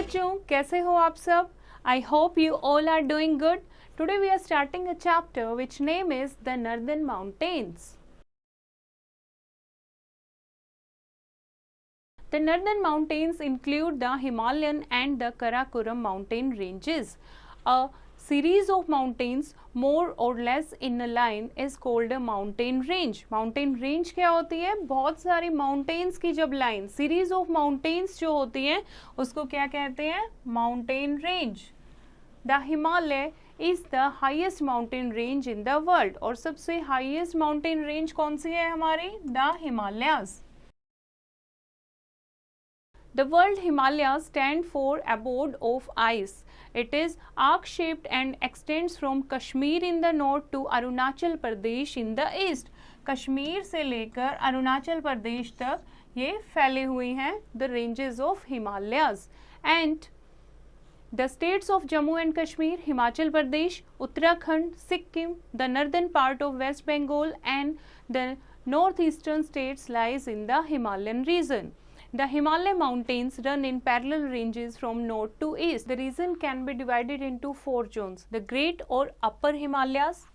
बच्चों, कैसे हो आप सब? I hope you all are doing good. Today we are starting a chapter which name is the Northern Mountains. The Northern Mountains include the Himalayan and the Karakoram mountain ranges. A series of mountains more or less in a line is called a mountain range. Mountain range क्या होती है? बहुत सारी mountains की जब line, series of mountains जो होती हैं उसको क्या कहते हैं? Mountain range. The Himalaya is the highest mountain range in the world. और सबसे highest mountain range कौन सी है हमारी? The Himalayas. The world Himalayas stand for abode of ice. It is arc-shaped and extends from Kashmir in the north to Arunachal Pradesh in the east. Kashmir से लेकर अरुणाचल प्रदेश तक ये फैले हुए हैं the ranges of Himalayas. And the states of Jammu and Kashmir, Himachal Pradesh, Uttarakhand, Sikkim, the northern part of West Bengal and the northeastern states lies in the Himalayan region. The Himalaya mountains run in parallel ranges from north to east. The region can be divided into 4 zones. The Great or Upper Himalayas,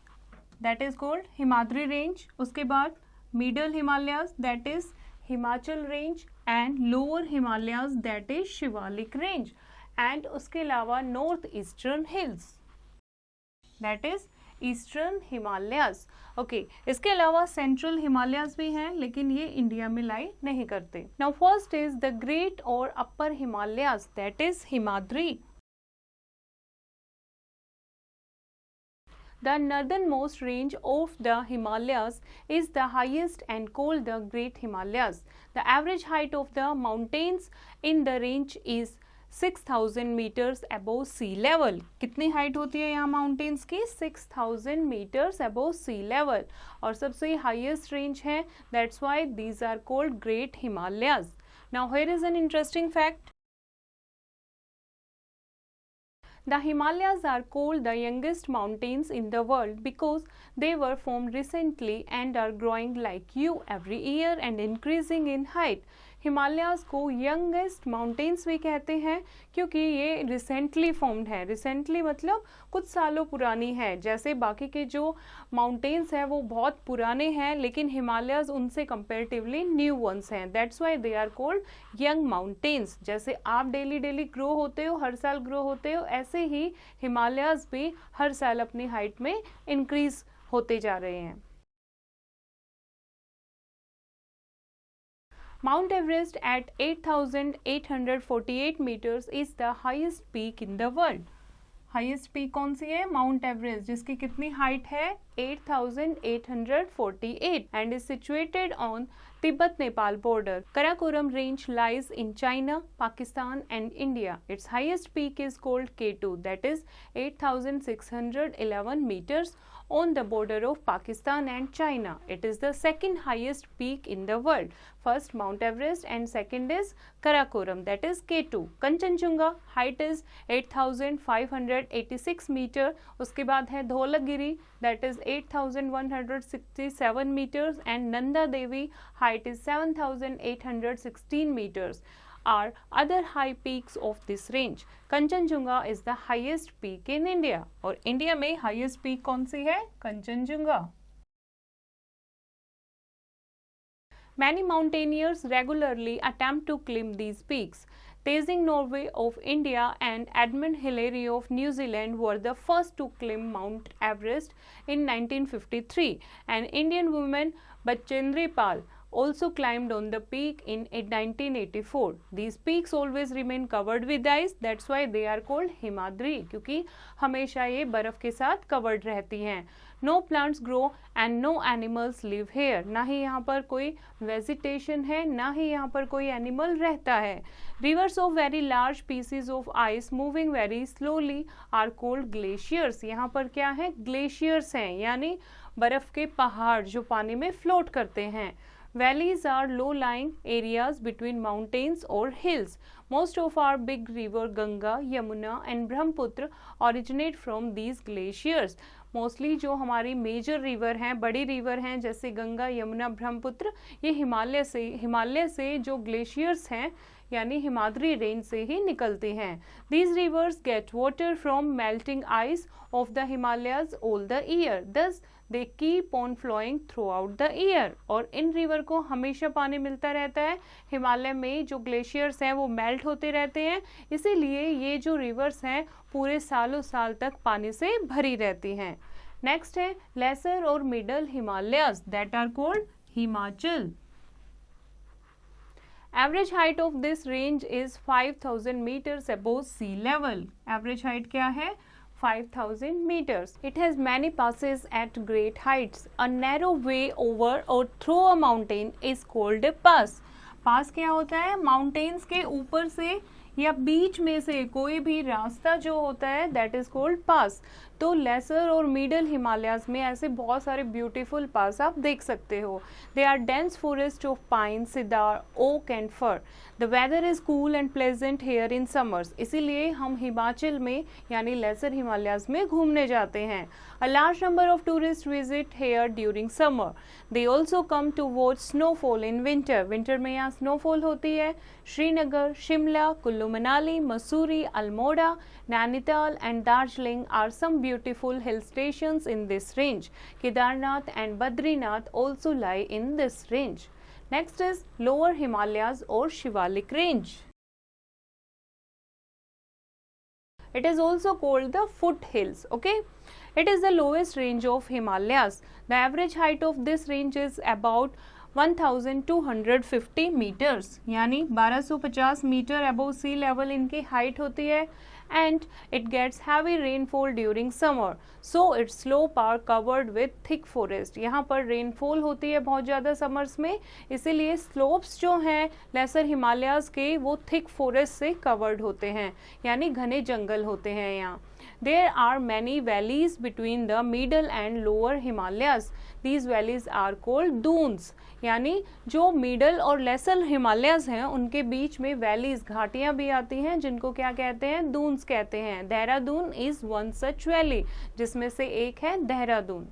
that is called Himadri range. उसके बाद Middle Himalayas, that is Himachal range, and Lower Himalayas, that is Shivalik range. And उसके अलावा North Eastern Hills, that is eastern Himalayas. Okay, इसके अलावा central Himalayas भी हैं लेकिन ये इंडिया में लाई नहीं करते. Now first is the great और upper Himalayas, that is Himadri. The northernmost range of the Himalayas is the highest and called the Great Himalayas. The average height of the mountains in the range is 6000 meters above sea level. कितनी height होती है यहाँ mountains की? 6000 meters above sea level. और सबसे highest range है, that's why these are called Great Himalayas. Now here is an interesting fact. The Himalayas are called the youngest mountains in the world because they were formed recently and are growing like you every year and increasing in height. Himalayas को youngest mountains भी कहते हैं क्योंकि ये recently formed है. Recently मतलब कुछ सालों पुरानी है. जैसे बाकी के जो माउंटेन्स हैं वो बहुत पुराने हैं लेकिन हिमालयाज़ उनसे कंपेरेटिवली न्यू वंस हैं. That's why they are called young mountains. जैसे आप डेली ग्रो होते हो, हर साल ग्रो होते हो, ऐसे ही हिमालयाज़ भी हर साल अपनी हाइट में इंक्रीज होते जा रहे हैं. Mount Everest at 8,848 meters is the highest peak in the world. Highest peak कौन सी है? माउंट एवरेस्ट, जिसकी कितनी हाइट है? 8,848 and is situated on Tibet-Nepal border. Karakoram range lies in China, Pakistan and India. Its highest peak is called K2, that is 8,611 meters on the border of Pakistan and China. It is the second highest peak in the world. First Mount Everest and second is Karakoram, that is K2. Kanchenjunga height is 8,586 meter. उसके बाद है Dhaulagiri, that is 8,167 meters and Nanda Devi height is 7,816 meters. Are other high peaks of this range. Kanchenjunga is the highest peak in India. और India में highest peak कौन सी है? Kanchenjunga. Many mountaineers regularly attempt to climb these peaks. Tenzing Norgay of India and Edmund Hillary of New Zealand were the first to climb Mount Everest in 1953. An Indian woman, Bachendri Pal, also climbed on the peak in 1984. These peaks always remain covered with ice. That's why they are called Himadri, क्योंकि हमेशा ये बर्फ के साथ covered रहती हैं. No plants grow and no animals live here. ना ही यहाँ पर कोई vegetation है, ना ही यहाँ पर कोई animal रहता है. Rivers of very large pieces of ice moving very slowly are called glaciers. यहाँ पर क्या है? Glaciers हैं, यानी बर्फ के पहाड़ जो पानी में float करते हैं. Valleys are low-lying areas between mountains or hills. Most of our big river Ganga, Yamuna and Brahmaputra originate from these glaciers. Mostly जो हमारी मेजर रिवर हैं, बड़ी रिवर हैं जैसे गंगा, यमुना, ब्रह्मपुत्र, ये हिमालय से जो ग्लेशियर्स हैं यानी हिमाद्री रेंज से ही निकलती हैं। These rivers get water from melting ice of the Himalayas all the year. Thus they keep on flowing throughout the year. और इन रिवर को हमेशा पानी मिलता रहता है। हिमालय में जो ग्लेशियर्स हैं वो मेल्ट होते रहते हैं, इसीलिए ये जो रिवर्स हैं पूरे सालों साल तक पानी से भरी रहती हैं। नेक्स्ट है लेसर और middle Himalayas that are called Himachal. Average height of this range is 5,000 meters above sea level. Average height क्या है? 5,000 meters. It has many passes at great heights. A narrow way over or through a mountain is called a pass. पास क्या होता है? Mountains के ऊपर से या बीच में से कोई भी रास्ता जो होता है दैट इज कॉल्ड पास। तो लेसर और मिडल हिमालयाज में ऐसे बहुत सारे ब्यूटीफुल पास आप देख सकते हो। They are dense forest of pine, cedar, oak and fir. The weather is cool and pleasant here in summers. इसीलिए हम हिमाचल में यानी लेसर हिमालयाज में घूमने जाते हैं। A large number of tourist visit here during summer. They also come to watch snowfall in winter. Winter में यहाँ स्नोफॉल होती है। Srinagar, Shimla, Kullu Manali, Mussoorie, Almora, Nainital and Darjeeling are some beautiful hill stations in this range. Kedarnath and Badrinath also lie in this range. Next is lower Himalayas or Shivalik range. It is also called the foothills. Okay, it is the lowest range of Himalayas. The average height of this range is about 1250 meters, यानी 1250 metre above sea level इनकी height होती है। and it gets heavy rainfall during summer, so its slope are covered with thick forest. यहाँ पर rainfall होती है बहुत ज़्यादा समर्स में, इसीलिए स्लोप्स जो हैं लेसर हिमालयाज के वो थिक फॉरेस्ट से कवर्ड होते हैं, यानी घने जंगल होते हैं यहाँ। There are many valleys between the middle and lower Himalayas. These valleys are called dunes. यानी जो मिडल और लेसर हिमालयाज हैं उनके बीच में वैलीज, घाटियां भी आती हैं जिनको क्या कहते हैं? दून्स कहते हैं। Dehradun is one such valley, जिसमें से एक है Dehradun.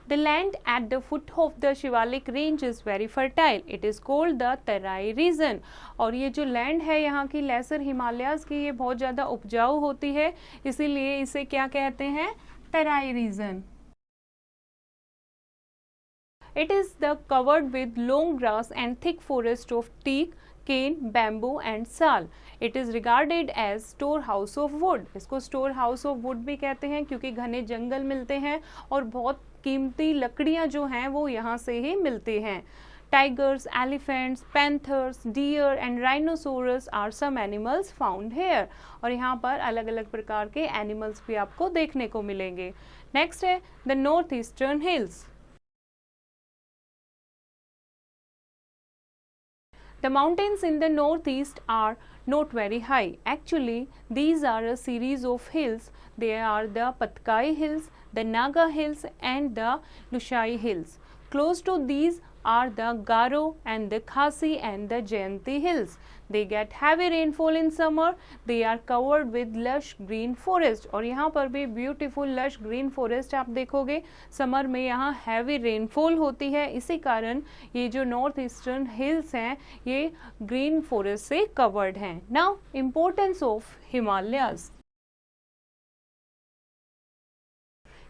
The land at the foot of the Shivalik range is very fertile. It is called the Tarai region. और ये जो लैंड है यहाँ की लेसर हिमालयाज की, ये बहुत ज़्यादा उपजाऊ होती है, इसीलिए इसे क्या कहते हैं? तराई reason. It is the covered with long grass and thick forest of teak, cane, bamboo and sal. It is regarded as storehouse of wood. इसको storehouse of wood भी कहते हैं क्योंकि घने जंगल मिलते हैं और बहुत कीमती लकड़ियाँ जो हैं वो यहाँ से ही मिलती हैं। Tigers, elephants, panthers, deer and rhinoceros are some animals found here. और यहाँ पर अलग अलग प्रकार के एनिमल्स भी आपको देखने को मिलेंगे। नेक्स्ट है the north eastern hills. The mountains in the northeast are not very high. Actually, these are a series of hills. They are the Patkai Hills, the Naga Hills and the Lushai Hills. Close to these are the Garo and the Khasi and the Jayanti Hills. They get heavy rainfall in summer. They are covered with lush green forest. और यहाँ पर भी beautiful lush green forest आप देखोगे। Summer में यहाँ heavy rainfall होती है, इसी कारण ये जो नॉर्थ ईस्टर्न हिल्स हैं ये green forest से covered हैं। Now importance of Himalayas.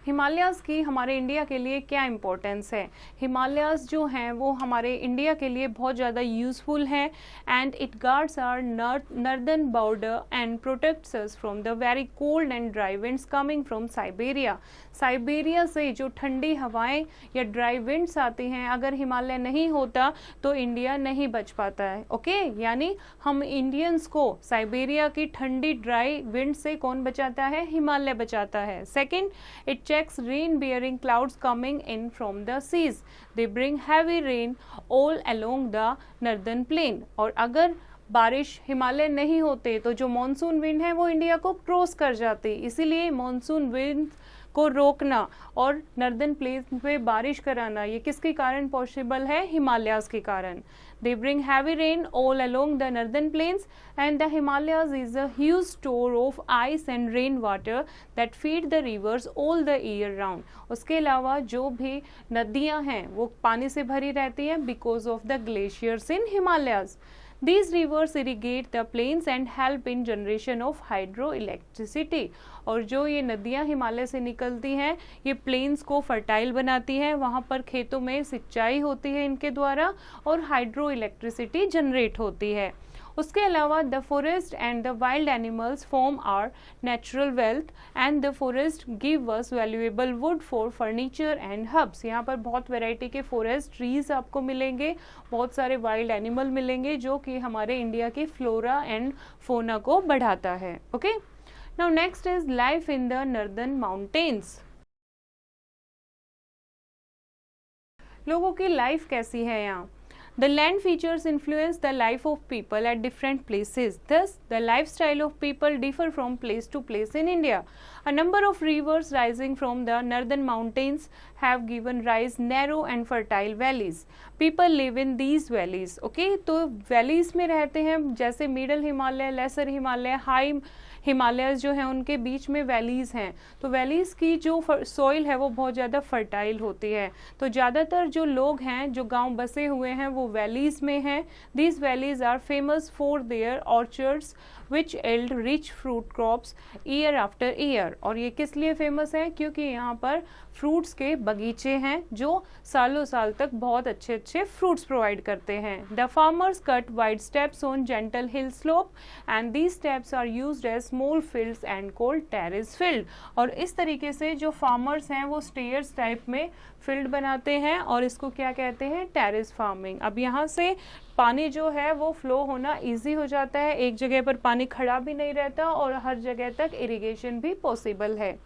Himalayas की हमारे इंडिया के लिए क्या इम्पोर्टेंस है? हिमालयाज़ जो हैं वो हमारे इंडिया के लिए बहुत ज़्यादा यूज़फुल हैं and it guards our northern border and protects us from the very cold and dry winds coming from Siberia. Siberia से जो ठंडी हवाएं या ड्राई विंड्स आती हैं, अगर हिमालय नहीं होता तो इंडिया नहीं बच पाता है। ओके, यानी हम इंडियंस को साइबेरिया की ठंडी ड्राई विंड से कौन बचाता है? हिमालय बचाता है। Second, it checks rain bearing clouds coming in from the seas. They bring heavy rain all along the northern plain. और अगर बारिश हिमालय नहीं होते तो जो मॉनसून विंड है वो इंडिया को क्रॉस कर जाती, इसीलिए मॉनसून विंड को रोकना और नॉर्दर्न प्लेस पे बारिश कराना ये किसके कारण पॉसिबल है? हिमालयाज के कारण। They bring heavy rain all along the northern plains, and the Himalayas is a huge store of ice and rainwater that feed the rivers all the year round. उसके अलावा जो भी नदियां हैं वो पानी से भरी रहती हैं because of the glaciers in Himalayas. These rivers irrigate the plains and help in generation of hydroelectricity. और जो ये नदियां हिमालय से निकलती हैं ये प्लेन्स को फर्टाइल बनाती हैं, वहाँ पर खेतों में सिंचाई होती है इनके द्वारा और हाइड्रो इलेक्ट्रिसिटी जनरेट होती है। उसके अलावा the forest and the wild animals form our natural wealth and the forest give us valuable wood for furniture and herbs. यहाँ पर बहुत वैरायटी के फॉरेस्ट ट्रीज आपको मिलेंगे, बहुत सारे वाइल्ड एनिमल मिलेंगे जो कि हमारे इंडिया की फ्लोरा एंड फोना को बढ़ाता है। Okay, now next is life in the northern mountains. लोगों की लाइफ कैसी है यहाँ? The land features influence the life of people at different places. Thus, the lifestyle of people differ from place to place in India. A number of rivers rising from the northern mountains have given rise narrow and fertile valleys. People live in these valleys. Okay, तो valleys में रहते हैं, जैसे middle Himalaya, lesser Himalaya, high Himalayas जो हैं उनके बीच में valleys हैं, तो वैलीज की जो सॉइल है वो बहुत ज़्यादा फर्टाइल होती है। तो ज़्यादातर जो लोग हैं जो गांव बसे हुए हैं वो वैलीज में हैं। These valleys are famous for their orchards which yield rich fruit crops year after year. और ये किस लिए फेमस है? क्योंकि यहाँ पर फ्रूट्स के बगीचे हैं जो सालों साल तक बहुत अच्छे अच्छे फ्रूट्स प्रोवाइड करते हैं। The farmers cut wide steps on gentle hill slope and these steps are used as small fields and called terrace field. और इस तरीके से जो फार्मर्स हैं वो स्टेयर्स टाइप में फील्ड बनाते हैं और इसको क्या कहते हैं? Terrace farming. अब यहाँ से पानी जो है वो फ्लो होना इजी हो जाता है, एक जगह पर पानी खड़ा भी नहीं रहता और हर जगह तक इरिगेशन भी पॉसिबल है।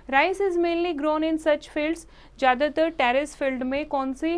Rice is mainly grown in such fields. ज़्यादातर टेरेस फील्ड में कौन सी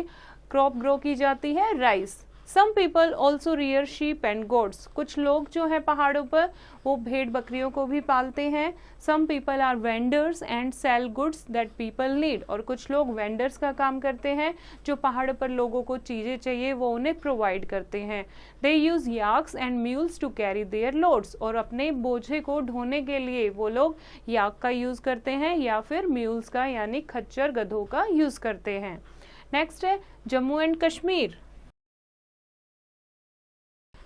क्रॉप ग्रो की जाती है? Rice. Some people also rear sheep and goats. कुछ लोग जो है पहाड़ों पर वो भेड़ बकरियों को भी पालते हैं। Some people are vendors and sell goods that people need. और कुछ लोग वेंडर्स का काम करते हैं, जो पहाड़ पर लोगों को चीज़ें चाहिए वो उन्हें प्रोवाइड करते हैं। They use yaks and mules to carry their loads. और अपने बोझे को ढोने के लिए वो लोग याक का यूज़ करते हैं या फिर म्यूल्स का यानी खच्चर गधों का यूज़ करते हैं। नेक्स्ट है Jammu and Kashmir.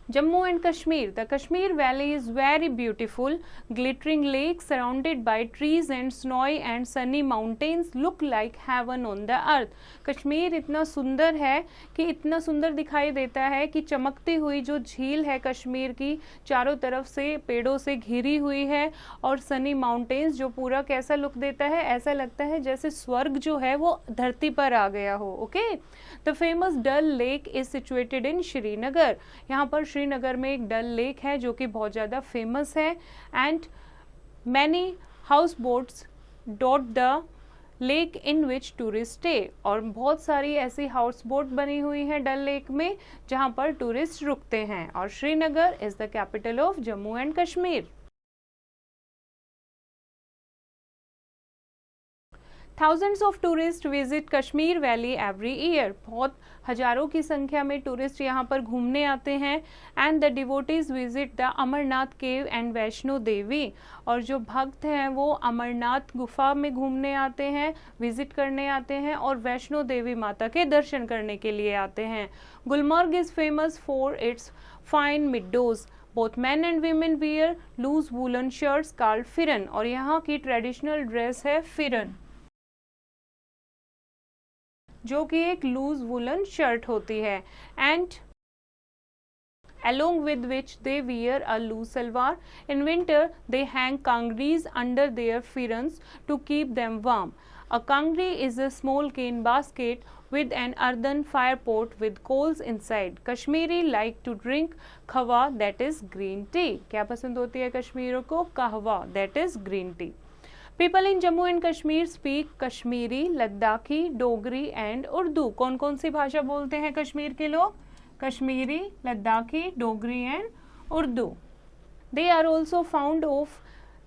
Jammu and Kashmir. The Kashmir Valley is very beautiful. Glittering lakes surrounded by trees and snowy and sunny mountains look like heaven on the earth. Kashmir इतना सुंदर है कि इतना सुंदर दिखाई देता है कि चमकती हुई जो झील है कश्मीर की चारों तरफ से पेड़ों से घिरी हुई है और सनी माउंटेन्स जो पूरा कैसा लुक देता है, ऐसा लगता है जैसे स्वर्ग जो है वो धरती पर आ गया हो। Okay, the famous Dal lake is situated in Srinagar. यहाँ पर श्रीनगर में एक डल लेक है जो कि बहुत ज़्यादा फेमस है। And many house boats dot the lake in which tourist stay. और बहुत सारी ऐसी हाउस बोट बनी हुई हैं डल लेक में जहाँ पर टूरिस्ट रुकते हैं। और Srinagar is the capital of Jammu and Kashmir. Thousands of tourists visit Kashmir Valley every year. बहुत हजारों की संख्या में टूरिस्ट यहाँ पर घूमने आते हैं। And the devotees visit the Amarnath cave and Vaishno Devi. और जो भक्त हैं वो अमरनाथ गुफा में घूमने आते हैं, विजिट करने आते हैं और वैष्णो देवी माता के दर्शन करने के लिए आते हैं। Gulmarg is famous for its fine meadows. Both men and women wear loose woollen shirts called phiran. और यहाँ की ट्रेडिशनल ड्रेस है फिरन, जो कि एक लूज वुलन शर्ट होती है। And along with which they wear a loose salwar. In winter they hang kangris under their firans to keep them warm. A kangri is a small cane basket with an earthen fire pot with coals inside. Kashmiri like to drink kahwa, that is green tea. क्या पसंद होती है कश्मीरियों को? कहवा, that is green tea. People in Jammu and Kashmir speak Kashmiri, Ladakhi, Dogri and Urdu. कौन कौन सी भाषा बोलते हैं कश्मीर के लोग? Kashmiri, Ladakhi, Dogri and Urdu. They are also fond of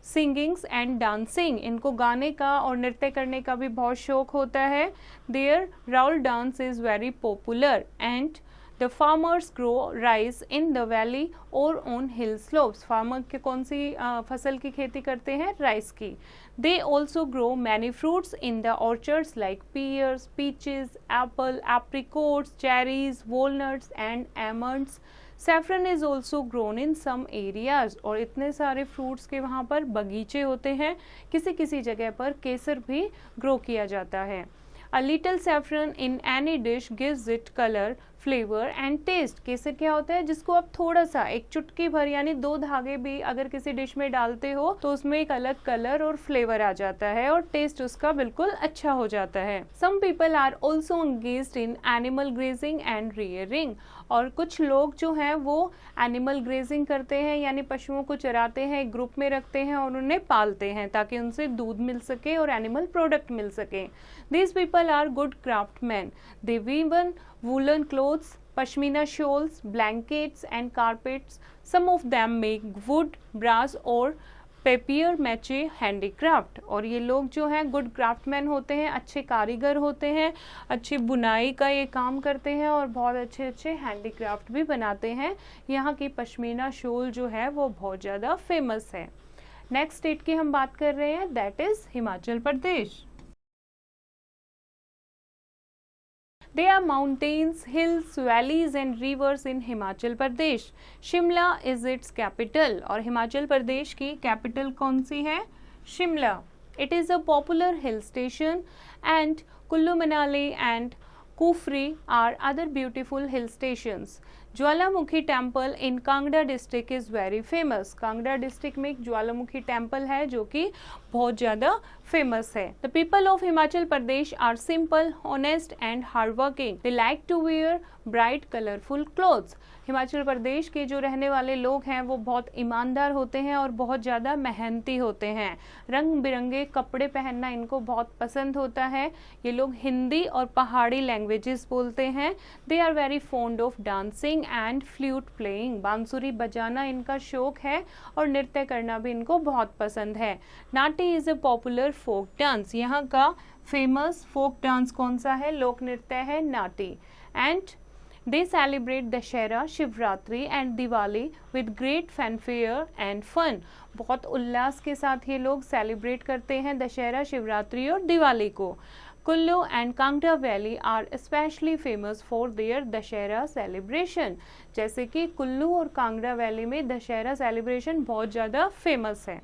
singings and dancing, इनको गाने का और नृत्य करने का भी बहुत शौक होता है। There Raul dance is very popular and the farmers grow rice in the valley और ऑन हिल स्लोप्स, फार्मर के कौन सी फसल की खेती करते हैं, राइस की। They also grow many fruits in the orchards like pears, peaches, apple, apricots, cherries, walnuts and almonds. Saffron is also grown in some areas, और इतने सारे फ्रूट्स के वहाँ पर बगीचे होते हैं, किसी किसी जगह पर केसर भी ग्रो किया जाता है। A little saffron in any dish gives it color, flavor and taste. केसर क्या होता है, जिसको आप थोड़ा सा एक चुटकी भर यानी 2 धागे भी अगर किसी डिश में डालते हो तो उसमें एक अलग कलर और फ्लेवर आ जाता है और टेस्ट उसका बिल्कुल अच्छा हो जाता है। Some people are also engaged in animal grazing and rearing. और कुछ लोग जो हैं वो एनिमल ग्रेजिंग करते हैं यानी पशुओं को चराते हैं, एक ग्रुप में रखते हैं और उन्हें पालते हैं ताकि उनसे दूध मिल सके और एनिमल प्रोडक्ट मिल सके। These people are good craftsmen. They weave woolen clothes, pashmina shawls, blankets and carpets. Some of them make wood, brass or papier mache handicraft. और ये लोग जो हैं गुड क्राफ्टमैन होते हैं, अच्छे कारीगर होते हैं, अच्छी बुनाई का ये काम करते हैं और बहुत अच्छे अच्छे हैंडीक्राफ्ट भी बनाते हैं। यहाँ की पश्मीना शॉल जो है वो बहुत ज़्यादा फेमस है। नेक्स्ट स्टेट की हम बात कर रहे हैं, that is Himachal Pradesh. There are mountains, hills, valleys and rivers in Himachal Pradesh. Shimla is its capital, और हिमाचल प्रदेश की कैपिटल कौन सी है, Shimla. It is a popular hill station and Kullu Manali and Kufri are other beautiful hill stations. Jwalamukhi temple in Kangra district is very famous. Kangra district में एक ज्वालामुखी temple है जो कि बहुत ज़्यादा फेमस है। The people of Himachal Pradesh are simple, honest and hard working. They like to wear bright colourful clothes. Himachal Pradesh के जो रहने वाले लोग हैं वो बहुत ईमानदार होते हैं और बहुत ज़्यादा मेहनती होते हैं। रंग बिरंगे कपड़े पहनना इनको बहुत पसंद होता है। ये लोग हिंदी और पहाड़ी लैंग्वेजेस बोलते हैं। They are very fond of dancing and flute playing. बांसुरी बजाना इनका शौक है और नृत्य करना भी इनको बहुत पसंद है। Nati is a popular folk dance. यहाँ का फेमस फोक डांस कौन सा है, लोक नृत्य है Nati. And They celebrate Dussehra, Shivratri and Diwali with great fanfare and fun. बहुत उल्लास के साथ ये लोग सेलिब्रेट करते हैं दशहरा, शिवरात्रि और दिवाली को। Kullu and Kangra valley are specially famous for their Dussehra celebration. जैसे कि कुल्लू और कांगड़ा वैली में दशहरा सेलिब्रेशन बहुत ज़्यादा फेमस है।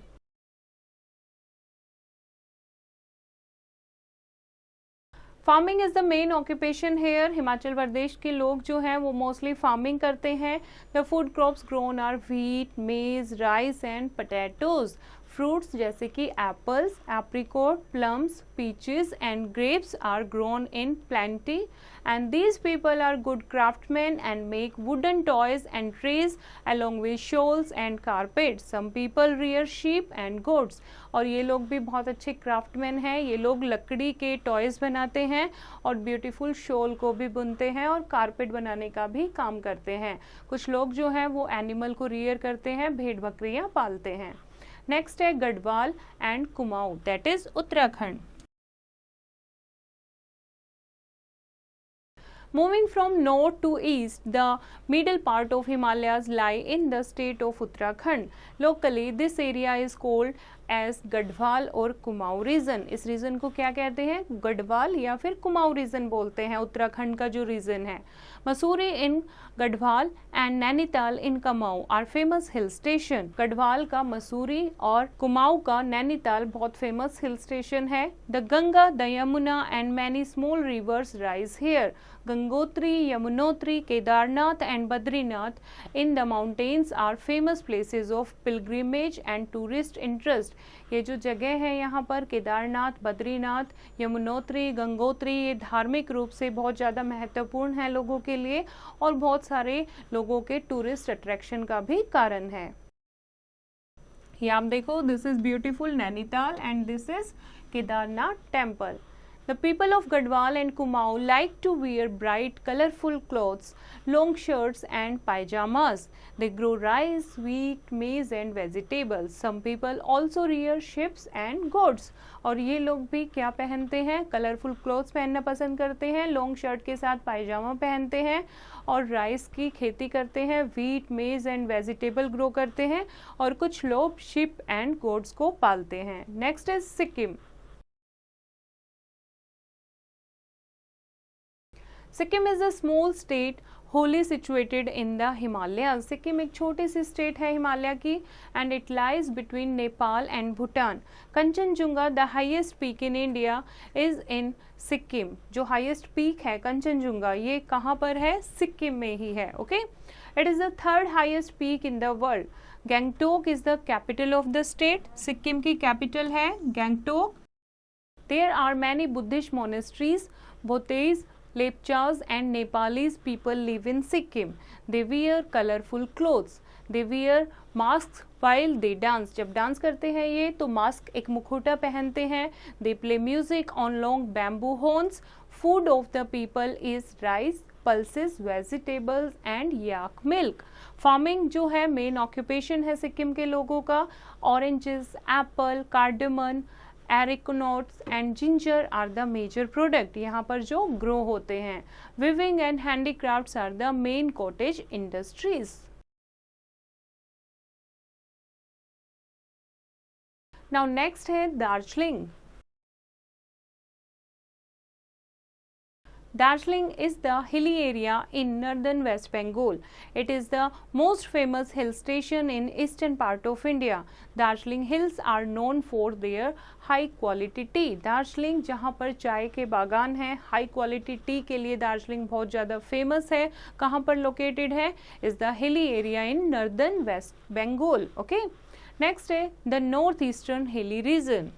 Farming is the main occupation here. Himachal Pradesh के लोग जो हैं वो मोस्टली फार्मिंग करते हैं। The food crops grown are wheat, maize, rice and potatoes. Fruits जैसे कि apples, apricot, plums, peaches and grapes are grown in plenty and these people are good craftsman and make wooden toys and trees along with shawls and carpets. Some people rear sheep and goats. और ये लोग भी बहुत अच्छे craftsman हैं। ये लोग लकड़ी के टॉयज बनाते हैं और ब्यूटीफुल शॉल को भी बुनते हैं और कारपेट बनाने का भी काम करते हैं। कुछ लोग जो हैं वो एनिमल को रियर करते हैं, भेड़ बकरियां पालते हैं। नेक्स्ट है Garhwal and Kumaon, that is Uttarakhand. Moving from north to east, the middle part of Himalayas lie in the state of Uttarakhand. Locally, this area is called as Garhwal और कुमाऊं रीजन। इस रीजन को क्या कहते हैं, गढ़वाल या फिर कुमाऊं रीजन बोलते हैं। उत्तराखंड का जो रीजन है। Mussoorie in Garhwal and Nainital in Kumaon are famous hill station. Garhwal का मसूरी और कुमाऊं का नैनीताल बहुत फेमस हिल स्टेशन है। The Ganga, the Yamuna and many small rivers rise here. Gangotri, Yamunotri, Kedarnath and Badrinath in the mountains are famous places of pilgrimage and tourist interest. ये जो जगह है यहाँ पर केदारनाथ, बद्रीनाथ, यमुनोत्री, गंगोत्री, ये धार्मिक रूप से बहुत ज़्यादा महत्वपूर्ण है लोगों के लिए और बहुत सारे लोगों के टूरिस्ट अट्रैक्शन का भी कारण है। ये आप देखो, this is beautiful Nainital and this is Kedarnath temple. The people of Gadwal and Kumaon like to wear bright, colorful clothes, long shirts and pajamas. They grow rice, wheat, maize and vegetables. Some people also rear sheep and goats. और ये लोग भी क्या पहनते हैं? Colourful clothes पहनना पसंद करते हैं, लॉन्ग शर्ट के साथ पायजामा पहनते हैं और राइस की खेती करते हैं, व्हीट, मेज एंड वेजिटेबल ग्रो करते हैं और कुछ लोग शिप एंड गोट्स को पालते हैं. Next is Sikkim. Sikkim is a small state wholly situated in the Himalayas. Sikkim एक छोटी सी स्टेट है हिमालय की and it lies between Nepal and Bhutan. Kanchenjunga the highest peak in India is in Sikkim. जो highest peak है कंचनजुंगा ये कहाँ पर है? सिक्किम में ही है. Okay? It is the third highest peak in the world. Gangtok is the capital of the state. Sikkim की capital है Gangtok. There are many Buddhist monasteries. Bhutis, Lepchas and Nepalese people live in Sikkim. They wear colorful clothes. They wear masks while they dance. जब dance करते हैं ये तो mask एक मुखौटा पहनते हैं. They play music on long bamboo horns. Food of the people is rice, pulses, vegetables and yak milk. Farming जो है मेन ऑक्यूपेशन है सिक्किम के लोगों का. Oranges, apple, cardamom, arecanuts and ginger are the major product. यहाँ पर जो grow होते हैं. Weaving and handicrafts are the main cottage industries. Now next है Darjeeling. Darjeeling is the hilly area in northern West Bengal. It is the most famous hill station in eastern part of India. Darjeeling hills are known for their high quality tea. Darjeeling जहाँ पर चाय के बागान हैं, high quality tea के लिए दार्जिलिंग बहुत ज़्यादा famous है. कहाँ पर located है? Is the hilly area in northern West Bengal. Okay. Next है the northeastern hilly region.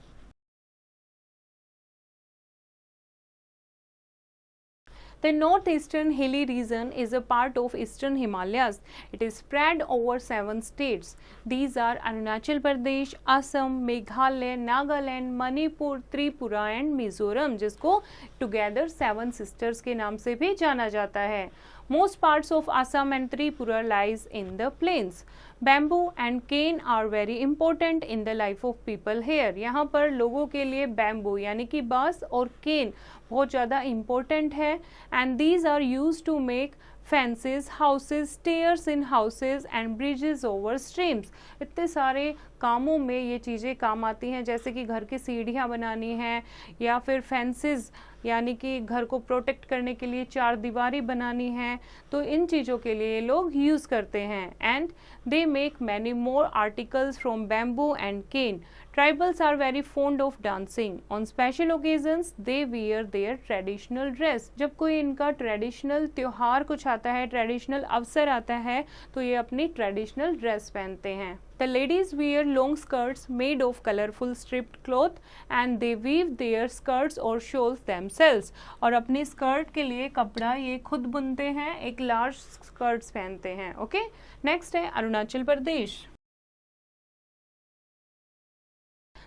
The northeastern hilly region is a part of eastern Himalayas. It is spread over 7 states. These are Arunachal Pradesh, Assam, Meghalaya, Nagaland, Manipur, Tripura and Mizoram, जिसको together 7 sisters के नाम से भी जाना जाता है. Most parts of Assam and Tripura lies in the plains. Bamboo and cane are very important in the life of people here. यहाँ पर लोगों के लिए bamboo यानी कि बांस और cane बहुत ज़्यादा important है. And these are used to make fences, houses, stairs in houses and bridges over streams. इतने सारे कामों में ये चीज़ें काम आती हैं, जैसे कि घर की सीढ़ियाँ बनानी हैं या फिर फेंसेस यानी कि घर को प्रोटेक्ट करने के लिए चार दीवारी बनानी है. तो इन चीज़ों के लिए लोग यूज़ करते हैं. And they make many more articles from bamboo and cane. Tribals are very fond of dancing. On special occasions, they wear their traditional dress. जब कोई इनका ट्रेडिशनल त्योहार कुछ आता है, ट्रेडिशनल अवसर आता है, तो ये अपनी ट्रेडिशनल ड्रेस पहनते हैं. The ladies wear long skirts made of colorful striped cloth and they weave their skirts or shawls themselves. और अपनी स्कर्ट के लिए कपड़ा ये खुद बुनते हैं, एक लार्ज स्कर्ट्स पहनते हैं. ओके. नेक्स्ट है Arunachal Pradesh.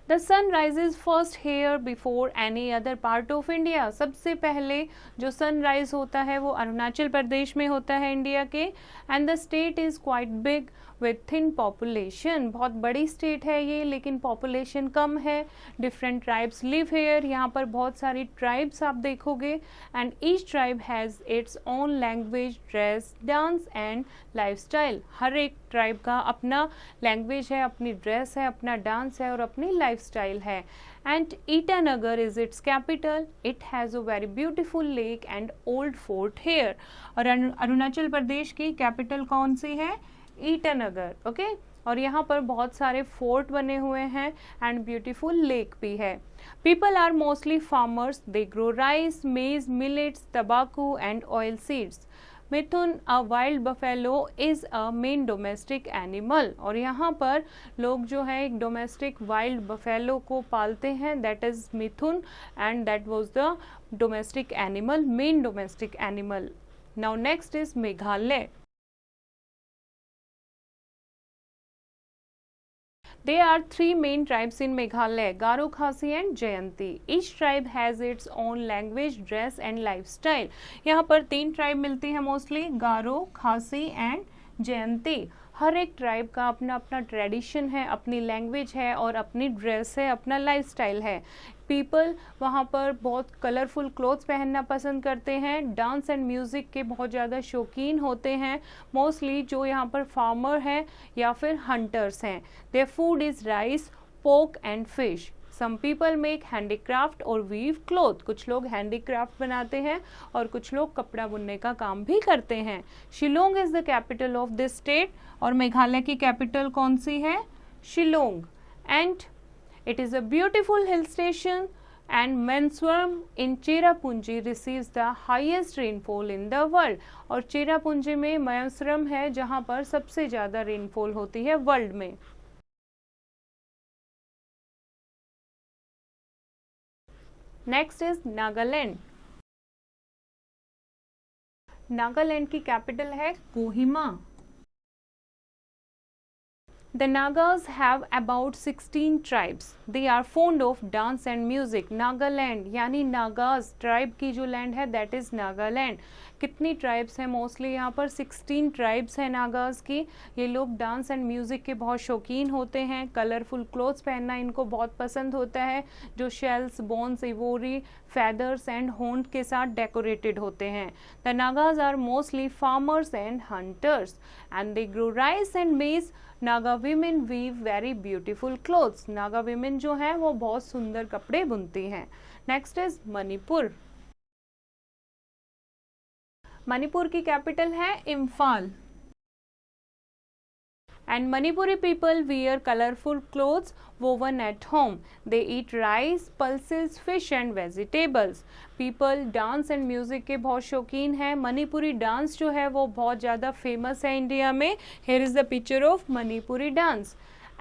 The sun rises first here before any other part of India. सबसे पहले जो सनराइज होता है वो अरुणाचल प्रदेश में होता है इंडिया के. And the state is quite big with thin population. बहुत बड़ी स्टेट है ये, लेकिन पॉपुलेशन कम है. Different tribes live here. यहाँ पर बहुत सारी ट्राइब्स आप देखोगे. And each tribe has its own language, dress, dance and lifestyle. हर एक ट्राइब का अपना लैंग्वेज है, अपनी ड्रेस है, अपना डांस है और अपनी लाइफस्टाइल है. And Itanagar is its capital. It has a very beautiful lake and old fort here. और अरुणाचल प्रदेश की कैपिटल कौन सी है? ईटानगर. ओके. और यहाँ पर बहुत सारे फोर्ट बने हुए हैं एंड ब्यूटीफुल लेक भी है. People are mostly farmers. They grow rice, maize, millets, तंबाकू and oil seeds. Mithun a wild buffalo is a main domestic animal. और यहाँ पर लोग जो है एक डोमेस्टिक वाइल्ड बफेलो को पालते हैं, that is Mithun and that was the domestic animal, main domestic animal. Now next is Meghalaya. There are three main tribes in Meghalaya, Garo, Khasi and Jayanti. Each tribe has its own language, dress and lifestyle. यहाँ पर 3 tribe मिलती है mostly, गारो, खासी and जयंती. हर एक tribe का अपना अपना tradition है, अपनी लैंग्वेज है और अपनी ड्रेस है, अपना लाइफस्टाइल है. पीपल वहाँ पर बहुत कलरफुल क्लोथ्स पहनना पसंद करते हैं, डांस एंड म्यूज़िक के बहुत ज़्यादा शौकीन होते हैं. मोस्टली जो यहाँ पर फार्मर हैं या फिर हंटर्स हैं. Their food is rice, pork and fish. Some people make handicraft और वीव क्लोथ. कुछ लोग हैंडीक्राफ्ट बनाते हैं और कुछ लोग कपड़ा बुनने का काम भी करते हैं. Shillong is the capital of this state. और मेघालय की कैपिटल कौन सी है? Shillong. And it is a beautiful hill station and Menswarm in Cherrapunji receives the highest rainfall in the world. और चेरापूंजी में मैंसरम है जहाँ पर सबसे ज़्यादा रेनफॉल होती है वर्ल्ड में. Next is Nagaland. नागालैंड की कैपिटल है Kohima. The Nagas have about 16 tribes. They are fond of dance and music. Nagaland यानी नागाज ट्राइब की जो लैंड है दैट इज़ नागालैंड. कितनी ट्राइब्स हैं? मोस्टली यहाँ पर 16 ट्राइब्स हैं नागाज की. ये लोग डांस एंड म्यूज़िक के बहुत शौकीन होते हैं. कलरफुल क्लोथ्स पहनना इनको बहुत पसंद होता है जो shells, bones, ivory, feathers and horns के साथ डेकोरेटेड होते हैं. The Nagas are mostly farmers and hunters and they grow rice and maize. Naga women weave very beautiful clothes. Naga women जो हैं वो बहुत सुंदर कपड़े बुनती हैं. Next is Manipur. मणिपुर की कैपिटल है Imphal. And Manipuri people wear colorful clothes woven at home. They eat rice, pulses, fish and vegetables. People dance and music के बहुत शौकीन हैं. मणिपुरी डांस जो है वो बहुत ज़्यादा फेमस है इंडिया में. Here is the picture of Manipuri dance.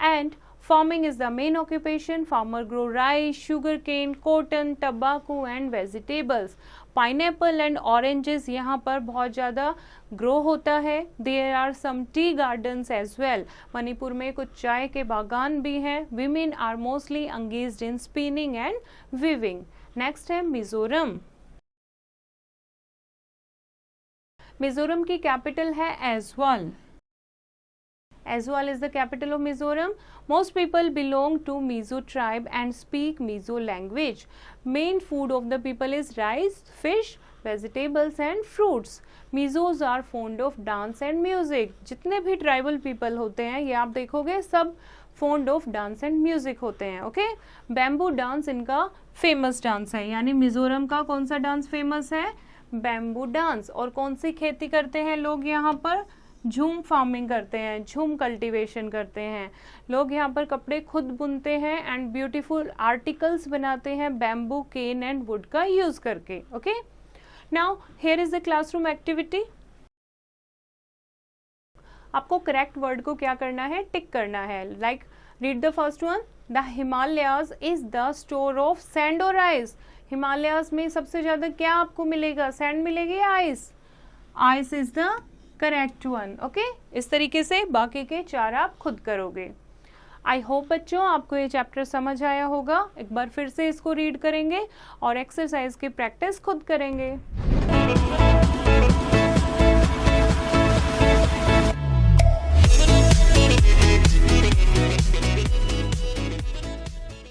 And farming is the main occupation. Farmer grow rice, sugarcane, cotton, tobacco and vegetables. Pineapple and oranges यहाँ पर बहुत ज़्यादा ग्रो होता है. There are some tea gardens as well. Manipur में कुछ चाय के बागान भी हैं. Women are mostly engaged in spinning and weaving. Next है मिजोरम. मिजोरम की कैपिटल है Aizawl. Aizawl is the capital of Mizoram. Most people belong to Mizo tribe and speak Mizo language. Main food of the people is rice, fish, vegetables and fruits. Mizos are fond of dance and music. जितने भी tribal people होते हैं ये आप देखोगे सब fond of dance and music होते हैं. ओके. बैम्बू डांस इनका फेमस डांस है. यानी मिजोरम का कौन सा डांस फेमस है? Bamboo dance. और कौन सी खेती करते हैं लोग यहाँ पर? झूम फार्मिंग करते हैं, झूम कल्टीवेशन करते हैं. लोग यहाँ पर कपड़े खुद बुनते हैं एंड ब्यूटीफुल आर्टिकल्स बनाते हैं बैम्बू, केन एंड वुड का यूज करके. Okay. Now here is the classroom activity. आपको करेक्ट वर्ड को क्या करना है? टिक करना है. Like read the first one. The Himalayas is the store of sand और आइस. हिमालयाज में सबसे ज्यादा क्या आपको मिलेगा? सैंड मिलेगी या ice? Ice is the correct one. Okay. इस तरीके से बाकी के 4 आप खुद करोगे. आई होप बच्चों आपको ये चैप्टर समझ आया होगा. एक बार फिर से इसको रीड करेंगे और एक्सरसाइज की प्रैक्टिस खुद करेंगे.